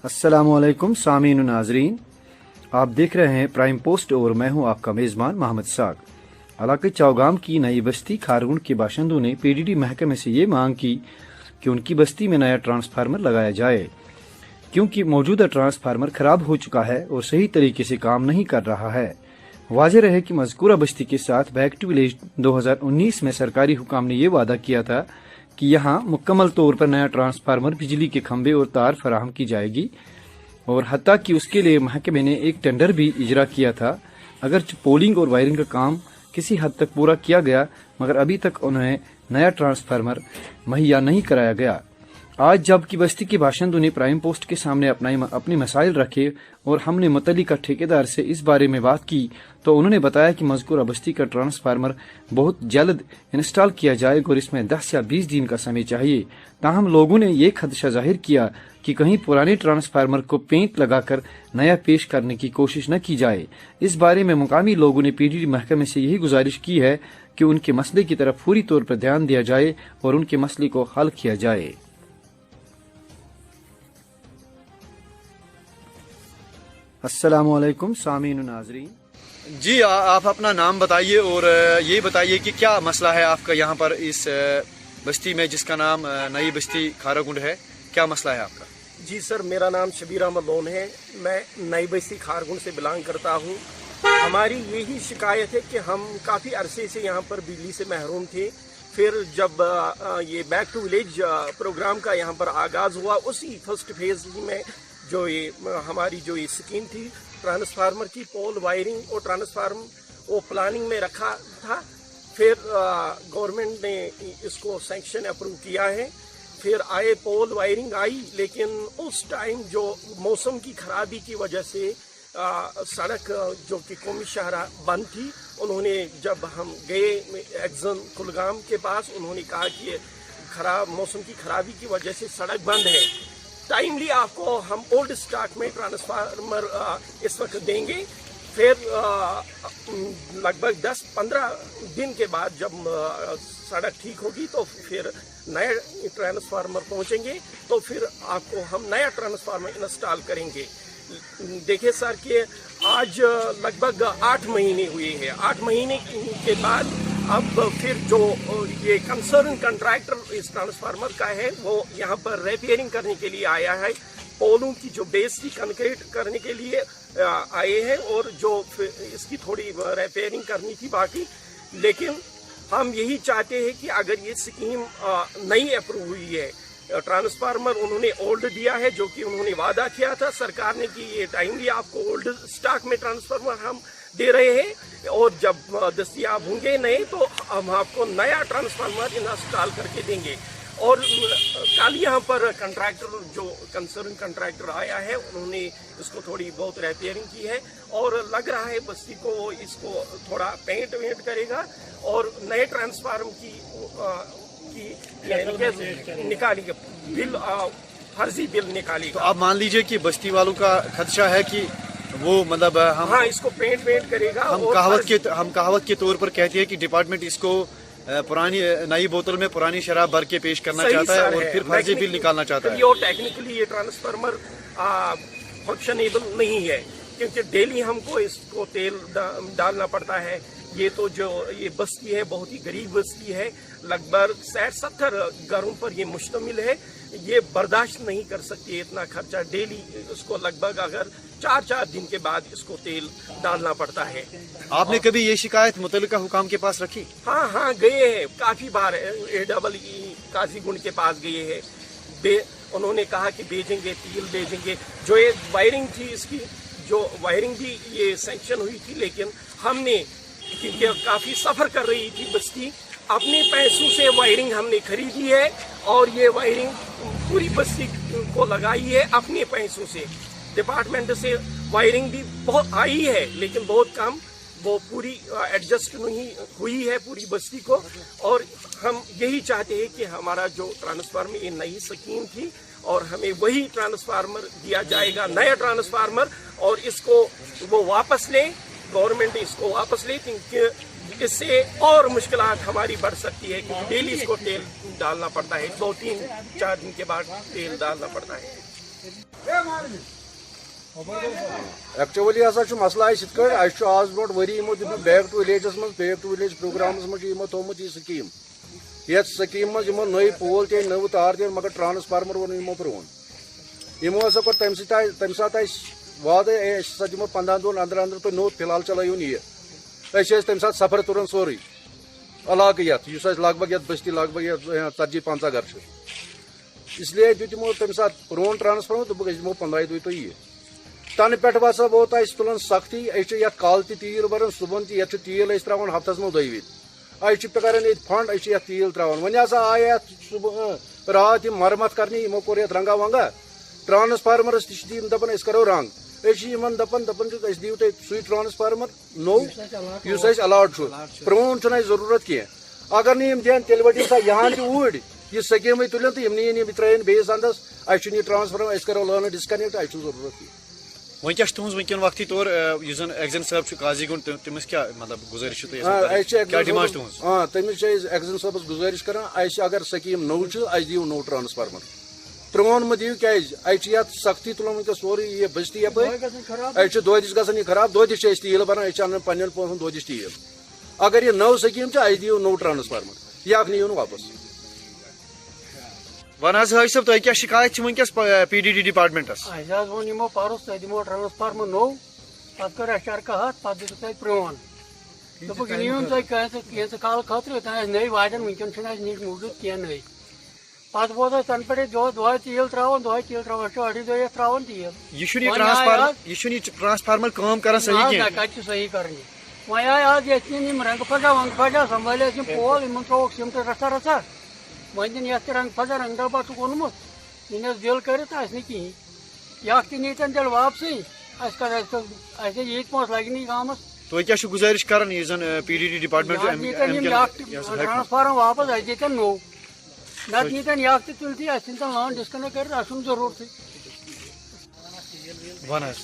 अस्सलाम वालेकुम सामीन व नाजरीन, आप देख रहे हैं प्राइम पोस्ट और मैं हूं आपका मेज़बान मोहम्मद साग। इलाके चौगाम की नई बस्ती खारगुंड के बाशिंदों ने पीडीडी महकमे से ये मांग की कि उनकी बस्ती में नया ट्रांसफार्मर लगाया जाए, क्योंकि मौजूदा ट्रांसफार्मर खराब हो चुका है और सही तरीके से काम नहीं कर रहा है। वाज़ेह रहे कि मज़कूरा बस्ती के साथ बैक टू विलेज 2019 में सरकारी हुकाम ने ये वादा किया था कि यहाँ मुकम्मल तौर पर नया ट्रांसफार्मर, बिजली के खंभे और तार फराहम की जाएगी, और हत्ता कि उसके लिए महकमे ने एक टेंडर भी इजरा किया था। अगरचे पोलिंग और वायरिंग का काम किसी हद तक पूरा किया गया, मगर अभी तक उन्हें नया ट्रांसफार्मर मुहैया नहीं कराया गया। आज जबकि बस्ती के बाशिंदों ने प्राइम पोस्ट के सामने अपने मसाइल रखे और हमने मुतल्लिका ठेकेदार से इस बारे में बात की, तो उन्होंने बताया कि मज़कूरा बस्ती का ट्रांसफार्मर बहुत जल्द इंस्टॉल किया जाएगा और इसमें 10 या 20 दिन का समय चाहिए। ताहम लोगों ने यह खदशा जाहिर किया कि कहीं पुराने ट्रांसफार्मर को पेंट लगाकर नया पेश करने की कोशिश न की जाए। इस बारे में मुकामी लोगों ने पीडीडी महकमे से यही गुजारिश की है कि उनके मसले की तरफ पूरी तौर पर ध्यान दिया जाए और उनके मसले को हल किया जाए। अस्सलाम वालेकुम सामीन व नाजरीन जी, आप अपना नाम बताइए और ये बताइए कि क्या मसला है आपका यहाँ पर इस बस्ती में जिसका नाम नई बस्ती खारगुंड है। क्या मसला है आपका? जी सर, मेरा नाम शबीर अहमद लोन है। मैं नई बस्ती खारगुंड से बिलोंग करता हूँ। हमारी यही शिकायत है कि हम काफ़ी अरसे से यहाँ पर बिजली से महरूम थे। फिर जब ये बैक टू विलेज प्रोग्राम का यहाँ पर आगाज़ हुआ, उसी फर्स्ट फेज में जो ये हमारी जो ये स्कीम थी ट्रांसफार्मर की, पोल वायरिंग और ट्रांसफार्मर वो प्लानिंग में रखा था। फिर गवर्नमेंट ने इसको सैंक्शन अप्रूव किया है। फिर आए पोल वायरिंग आई, लेकिन उस टाइम जो मौसम की खराबी की वजह से सड़क जो कि कौमी शाहरा बंद थी। उन्होंने जब हम गए एक्जन कुलगाम के पास, उन्होंने कहा कि मौसम की खराबी की वजह से सड़क बंद है, टाइमली आपको हम ओल्ड स्टॉक में ट्रांसफार्मर इस वक्त देंगे। फिर लगभग 10-15 दिन के बाद जब सड़क ठीक होगी तो फिर नए ट्रांसफार्मर पहुंचेंगे, तो फिर आपको हम नया ट्रांसफार्मर इंस्टॉल करेंगे। देखिए सर कि आज लगभग 8 महीने हुए हैं। 8 महीने के बाद अब फिर जो ये कंसर्न कॉन्ट्रैक्टर इस ट्रांसफार्मर का है, वो यहाँ पर रिपेयरिंग करने के लिए आया है। पोलों की जो बेस थी कंक्रीट करने के लिए आए हैं, और जो इसकी थोड़ी रिपेयरिंग करनी थी बाकी। लेकिन हम यही चाहते हैं कि अगर ये स्कीम नई अप्रूव हुई है, ट्रांसफार्मर उन्होंने ओल्ड दिया है, जो कि उन्होंने वादा किया था सरकार ने कि ये टाइमली आपको ओल्ड स्टॉक में ट्रांसफार्मर हम दे रहे हैं, और जब दस्तियाब होंगे नए तो हम आपको नया ट्रांसफार्मर इंस्टॉल करके देंगे। और कल यहाँ पर कंट्रैक्टर जो कंसर्न कंट्रैक्टर आया है, उन्होंने इसको थोड़ी बहुत रिपेयरिंग की है, और लग रहा है बस्ती को इसको थोड़ा पेंट वेंट करेगा और नए ट्रांसफार्मर की निकालेंगे, बिल फर्जी बिल निकालेगा। तो आप मान लीजिए कि बस्ती वालों का खदशा है कि वो मतलब हाँ, इसको पेंट वेंट करेगा। हम कहावत के तौर पर कहते हैं कि डिपार्टमेंट इसको पुरानी नई बोतल में पुरानी शराब भर के पेश करना चाहता है और फिर फर्जी बिल निकालना चाहता है। ये टेक्निकली ये ट्रांसफार्मर फंक्शनेबल नहीं है, क्योंकि डेली हमको इसको तेल डालना पड़ता है। ये तो जो ये बस्ती है बहुत ही गरीब बस्ती है, लगभग 60-70 घरों पर ये मुश्तमिल है। ये बर्दाश्त नहीं कर सकती इतना खर्चा डेली। इसको लगभग अगर 4-4 दिन के बाद इसको तेल डालना पड़ता है। आपने कभी ये शिकायत मुतल्लिका हुकाम के पास रखी? हाँ, गए हैं काफ़ी बार। AEE काजीगुंड के पास गए हैं। उन्होंने कहा कि भेजेंगे, तेल भेजेंगे। जो ये वायरिंग थी, इसकी जो वायरिंग भी ये सैंक्शन हुई थी, लेकिन हमने, क्योंकि काफ़ी सफ़र कर रही थी बस्ती, अपने पैसों से वायरिंग हमने खरीदी है, और ये वायरिंग पूरी बस्ती को लगाई है अपने पैसों से। डिपार्टमेंट से वायरिंग भी बहुत आई है, लेकिन बहुत कम, वो पूरी एडजस्ट नहीं हुई है पूरी बस्ती को। और हम यही चाहते हैं कि हमारा जो ट्रांसफार्मर, ये नई स्कीम थी, और हमें वही ट्रांसफार्मर दिया जाएगा, नया ट्रांसफार्मर, और इसको वो वापस लें, गवर्नमेंट इसको वापस ले, क्योंकि इससे और मुश्किलात हमारी बढ़ सकती है, क्योंकि डेली इसको तेल डालना पड़ता है, 2-3-4 दिन के बाद तेल डालना पड़ता है। ایکچولی ہسا مسئلہ یت پہ آز برو وری یمو دیت بیک ٹو ولیجس من بیک ٹو ولیج پروگرامس من یمو تھومت یہ سکیم یتھ سکیم من یمو نئی پول تہ نو تار تہ مگر ٹرانسفارمر وون یمو پرون یمو ہسا کور تمہ سات وعدہ ہسا دمو 15 دۄہن اندر اندر تُہۍ نوٚو فی الحال چلٲیون یہ تمہ سات سفر تُرن سورُے علاقہ یتھ یُس اسہِ لگ بگ یتھ بستی لگ بگ 40-50 گھر چھِ اس لیے دیُت یمو تمہ سات پرون ٹرانسفارمر دوٚپُکھ أسۍ دِمو 15 دۄہہِ تۄہہِ یہ تنہٕ پٮ۪ٹھ ہسا ووت اسہِ تُلان سختی أسۍ چھِ یتھ کالہٕ تہِ تیٖل بران صُبحن تہِ یتھ چھُ تیٖل أسۍ تراوان ہفتس منٛز 2 وِرِ أسۍ چھِ کران ییٚتہِ فنڈ أسۍ چھِ یتھ تیٖل تراوان وۄنۍ ہسا آیہِ یتھ صبح رات یِم مرمت کرنہِ یِمو کوٚر یتھ رنگا ونگا ٹرانسفارمرس تہِ چھِ یِم دپان أسۍ کرو رنگ أسۍ چھِ یِمن دپان چھِکھ أسۍ دِیِو تُہۍ سُے ٹرانسفارمر نوٚو یُس اَسہِ الاٹ چھُ پرٛون چھُنہٕ اَسہِ ضروٗرت کینٛہہ اگر نہٕ یِم دِن تیٚلہِ ؤٹِو سا یہان تہِ اوٗرۍ یہ سکیمٕے تُلن تہٕ یِم نِیِن یِم ترٛٲیِن بیٚیِس اندس اسہِ چھُنہٕ یہِ ٹرانسفارمر أسۍ کرو لٲنہٕ ڈسکنیکٹ اسہِ چھُنہٕ ضروٗرت کینٛہہ وۄنۍ کیٛاہ چھُ تُہنٛز وٕنکٮ۪ن وقتی طور یُس زن ایگزن صٲب چھُ قاضی گُنٛڈ تٔمِس کیٛاہ مطلب گُزٲرِش چھِ تۄہہِ کیٛاہ ڈِمانٛڈ چھِ تُہنٛز تٔمِس چھِ أسۍ ایگزن صٲبس گُزٲرِش کران اسہِ اگر سکیٖم نوٚو چھِ اسہِ دِیِو نوٚو ٹرانسفارمر پرٛون مہٕ دِیِو کیٛازِ اَتہِ چھِ یتھ سختی تُلان وٕنکٮ۪س سورُے یہِ بستی یپٲرۍ اَتہِ چھُ دۄہدِش گژھان یہِ خراب دۄہدِش چھِ أسۍ تیٖل بران أسۍ چھِ انان پننٮ۪ن پونٛسن دۄہدِش تیٖل اگر یہِ نٔو سکیٖم چھِ اسہِ دِیِو نوٚو ٹرانسفارمر یہِ اکھ نِیِو نہٕ واپس ون حظ حٲج صٲب تۄہہِ کیٛاہ شِکایت چھِ وٕنکٮ۪س پی ڈی ڈی ڈپارٹمنٹس اَسہِ حظ ووٚن یِمو پرُس تۄہہِ دِمو ٹرانسفارمر نوٚو پتہٕ کٔر اَسہِ چرکہٕ پتہٕ دِتُکھ تۄہہِ پرٛون دوٚپُکھ یہِ نِیِو تُہۍ کینٛژٕ کالہٕ خٲطرٕ یوٚتانۍ اَسہِ نٔے واتن وٕنکٮ۪ن چھِنہٕ اَسہِ نِش موٗجوٗد کینٛہہ نٔے پتہٕ ووت اَسہِ تنہٕ پٮ۪ٹھ دۄہے تیٖل تراوان أسۍ چھِ أڑۍ دۄہ یتھ تراوان تیٖل یہِ چھُنہٕ یہِ ٹرانسفارمر کٲم کران صحیح کینٛہہ کتہِ چھُ صحیح کران یہِ وۄنۍ آیہِ آز ییٚتہِ یِم رنٛگہٕ پھجا ونٛگہٕ پھجا سنبھٲلۍ اَسہِ یِم پول یِمن ترٛووُکھ سیٖمٹہٕ رژھا وۄنۍ دِنۍ یتھ تہِ رنٛگہٕ پھجا رنٛگہٕ ڈبا چھُکھ اوٚنمُت دِنۍ اَسہِ بِل کٔرِتھ آسہِ نہٕ کِہیٖنۍ یہِ اکھ تہِ نیٖتن تیٚلہِ واپسٕے اَسہِ ییٖتۍ پونٛسہٕ لگنٕے گامس تُہۍ کیٛاہ چھِو گُزٲرِش کران یُس زن پی ڈی ڈی ڈپارٹمنٹ یِم یہِ اکھ ٹرانسفارم واپس اَسہِ دِتن نوٚو نتہٕ نیٖتن یہِ اکھ تہِ تُلتھٕے اَسہِ ژھٕنۍ لٲن ڈسکنیکٹ کٔرِتھ اَسہِ چھُنہٕ ضروٗرتھٕے ون حظ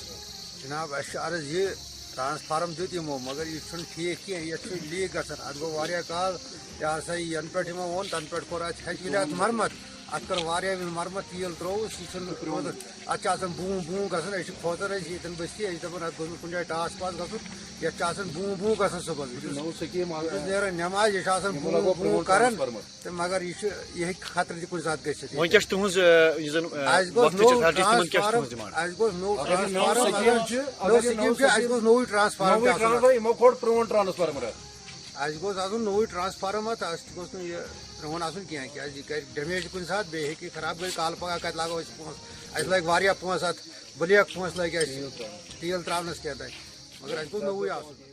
جناب اَسہِ چھُ عرض یہِ ٹرانسفارم دیُت یِمو مگر یہِ چھُنہٕ ٹھیٖک کینٛہہ یتھ چھُ لیٖک گژھان اتھ گوٚو واریاہ کال یہِ ہسا یہِ ینہٕ پٮ۪ٹھ یِمو ووٚن تنہٕ پٮ۪ٹھ کوٚر اتھ ہیٚکہِ اتھ مرمت اتھ کٔر واریاہ مرمت تیٖل ترٛووُس یہِ چھُنہٕ اتھ چھِ آسان بوٗں گژھان أسۍ چھِ کھوژان أسۍ ییٚتٮ۪ن بستی أسۍ چھِ دپان اتھ گوٚژھ نہٕ کُنہِ جایہِ ٹاس پاس گژھُن یتھ چھِ آسان بوٗں گژھان صُبحس نیران نٮ۪ماز یہِ چھِ آسان بوٗں کران تہٕ مگر یہِ چھُ یہِ ہیٚکہِ خطرٕ تہِ کُنہِ ساتہٕ گٔژھِتھ وۄنۍ کیٛاہ چھِ تُہنٛز یُس زن اَسہِ گوٚژھ نوٚو ٹرانسفارم اَسہِ گوٚژھ نوٚو ٹرانسفارم یِمو کھول پرٛون ٹرانسفارمر اَسہِ گوٚژھ آسُن نوٚوُے ٹرانسفارم اَتھ اَسہِ گوٚژھ نہٕ یہِ پرٛون آسُن کینٛہہ کیٛازِ یہِ کرِ ڈیمیج کُنہِ ساتہٕ بیٚیہِ ہیٚکہِ یہِ خراب گٔژھِتھ کالہٕ پگاہ کتہِ لاگو أسۍ پونٛسہٕ اَسہِ لگہِ واریاہ پونٛسہٕ اتھ بلیک پونٛسہٕ لگہِ اَسہِ تیٖل تراونس کیٛاہ تانۍ مگر اَسہِ گوٚژھ نوٚوُے آسُن